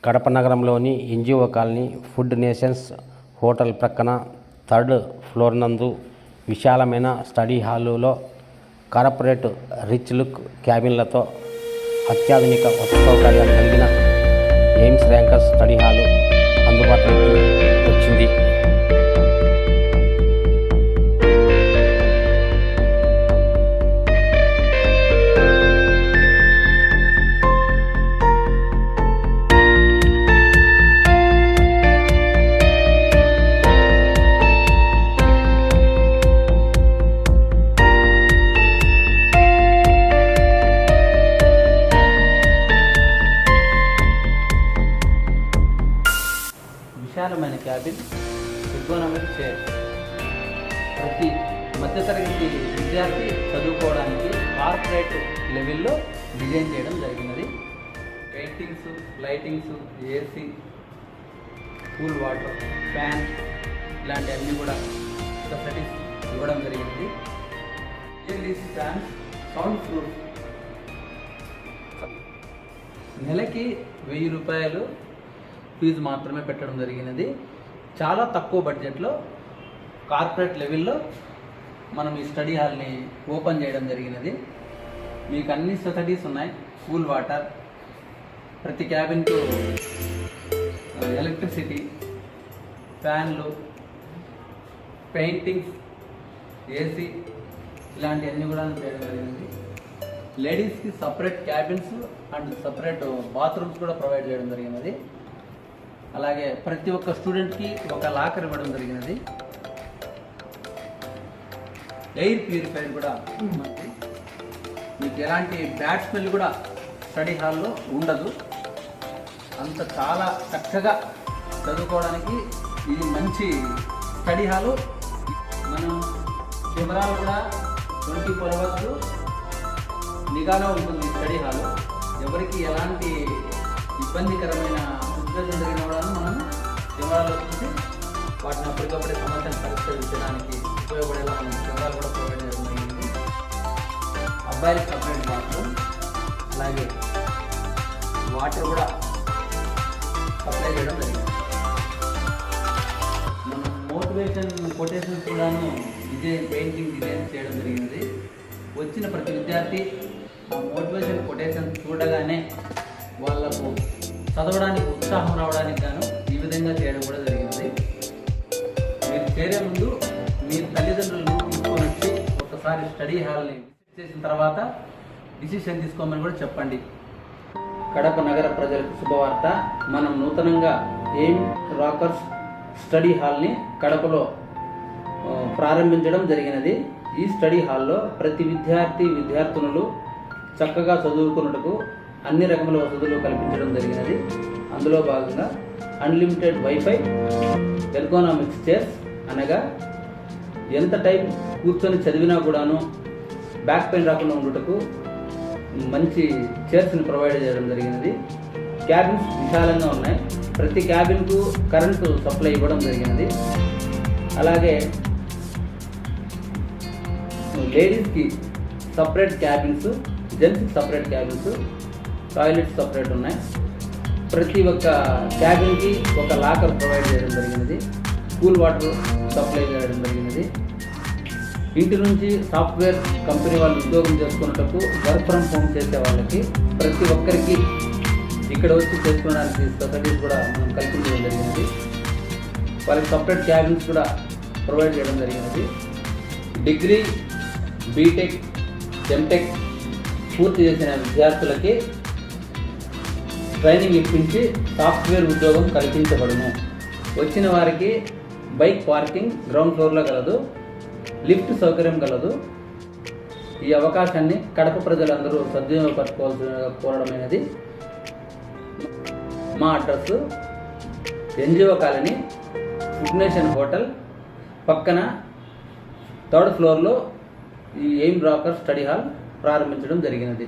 కడప నగరంలోని NGO colony food nations hotel ప్రక్కన 3rd floor నందు విశాలమైన స్టడీ హాలులో కార్పొరేట్ రిచ్ లుక్ క్యాబిన్లతో అత్యాధునిక వసతి సౌకర్యాలు కలిగిన ఎయిమ్స్ ర్యాంకర్స్ స్టడీ హాలు అందుబాటులోకి వచ్చింది. విశాలమైన క్యాబిన్, ఎర్గోనామిక్ చైర్ ప్రతి మధ్యతరగతి విద్యార్థి చదువుకోవడానికి కార్పొరేట్ లెవెల్లో డిజైన్ చేయడం జరిగినది. Paintings, lightings, AC, cool water, fan ఇలాంటివన్నీ కూడా ఫెసిలిటీస్ ఇవ్వడం జరిగింది. AC fans, sound proof. నెలకి 1000 రూపాయలు ఫీజు మాత్రమే పెట్టడం జరిగినది. చాలా తక్కువ బడ్జెట్లో కార్పొరేట్ లెవెల్లో మనం ఈ స్టడీ హాల్ని ఓపెన్ చేయడం జరిగినది. మీకు అన్ని ఫెసిలిటీస్ ఉన్నాయి. కూల్ వాటర్, ప్రతి క్యాబిన్కు ఎలక్ట్రిసిటీ, ఫ్యాన్లు, పెయింటింగ్స్, ఏసీ ఇలాంటివన్నీ కూడా చేయడం జరిగింది. లేడీస్కి separate cabins and separate bathrooms కూడా ప్రొవైడ్ చేయడం జరిగినది. అలాగే ప్రతి ఒక్క స్టూడెంట్కి ఒక లాకర్ ఇవ్వడం జరిగినది. ఎయిర్ ప్యూరిఫైర్ కూడా ఉంది. మీకు ఎలాంటి బ్యాడ్ స్మెల్ కూడా స్టడీ హాల్లో ఉండదు. అంత చాలా చక్కగా చదువుకోవడానికి ఇది మంచి స్టడీ హాలు. మనం కెమెరాలు కూడా 24 hours నిఘాలో ఉంటుంది స్టడీ హాలు. ఎవరికి ఎలాంటి ఇబ్బందికరమైన సిచ్యువేషన్ జరిగిన కూడా మనం కెమెరాలో చూసి వాటిని అప్పటికప్పుడే సమస్యను పరిష్కరించడానికి ఉపయోగపడేలా మనం కెమెరాలు కూడా ప్రొవైడ్ చేయడం జరిగింది. అబ్బాయిలకు సపరేట్ బాత్రూమ్, అలాగే వాటర్ కూడా సప్లై చేయడం జరిగింది. మనం మోటివేషన్ కొటేషన్స్ కూడాను పెయింటింగ్ డిజైన్ చేయడం జరిగినది. వచ్చిన ప్రతి విద్యార్థి ఆ మోటివేషన్ కొటేషన్ చూడగానే వాళ్ళకు చదవడానికి ఉత్సాహం రావడానికి గాను ఈ విధంగా చేయడం కూడా జరిగింది. మీరు చేరే ముందు మీ తల్లిదండ్రులను తీసుకొని వచ్చి ఒకసారి స్టడీ హాల్ని విజిట్ చేసిన తర్వాత డిసిషన్ తీసుకోమని కూడా చెప్పండి. కడప నగర ప్రజలకు శుభవార్త. మనం నూతనంగా ఎయిమ్స్ రాకర్స్ స్టడీ హాల్ని కడపలో ప్రారంభించడం జరిగినది. ఈ స్టడీ హాల్లో ప్రతి విద్యార్థినులు చక్కగా చదువుకున్నట్టుకు అన్ని రకముల వసతులు కల్పించడం జరిగినది. అందులో భాగంగా అన్లిమిటెడ్ వైఫై, ఎర్గోనామిక్స్ చైర్స్, అనగా ఎంత టైం కూర్చొని చదివినా కూడాను బ్యాక్ పెయిన్ రాకుండా ఉండటకు మంచి చైర్స్ని ప్రొవైడ్ చేయడం జరిగినది. క్యాబిన్స్ విశాలంగా ఉన్నాయి. ప్రతి క్యాబిన్కు కరెంటు సప్లై ఇవ్వడం జరిగినది. అలాగే లేడీస్కి సపరేట్ క్యాబిన్స్, జెంట్స్కి సపరేట్ క్యాబిన్స్, టాయిలెట్స్ సపరేట్ ఉన్నాయి. ప్రతి ఒక్క క్యాబిన్కి ఒక లాకర్ ప్రొవైడ్ చేయడం జరిగినది. కూల్ వాటర్ సప్లై చేయడం జరిగినది. ఇంటి నుంచి సాఫ్ట్వేర్ కంపెనీ వాళ్ళు ఉద్యోగం చేసుకున్నటకు వర్క్ ఫ్రమ్ హోమ్ చేసే వాళ్ళకి ప్రతి ఒక్కరికి ఇక్కడ వచ్చి చేసుకోవడానికి ఫెసిలిటీస్ కూడా మనం కల్పించడం జరిగినది. వాళ్ళకి సపరేట్ క్యాబిన్స్ కూడా ప్రొవైడ్ చేయడం జరిగినది. డిగ్రీ, బీటెక్, ఎంటెక్ పూర్తి చేసిన విద్యార్థులకి ట్రైనింగ్ ఇప్పించి సాఫ్ట్వేర్ ఉద్యోగం కల్పించబడును. వచ్చిన వారికి బైక్ పార్కింగ్ గ్రౌండ్ ఫ్లోర్లో కలదు, లిఫ్ట్ సౌకర్యం కలదు. ఈ అవకాశాన్ని కడప ప్రజలందరూ సద్వినియోగపరచుకోవాల్సిన కోరడమైనది. మా address NGO colony food nation hotel పక్కన 3rd ఫ్లోర్లో ఈ ఎయిమ్స్ రాకర్స్ స్టడీ హాల్ ప్రారంభించడం జరిగినది.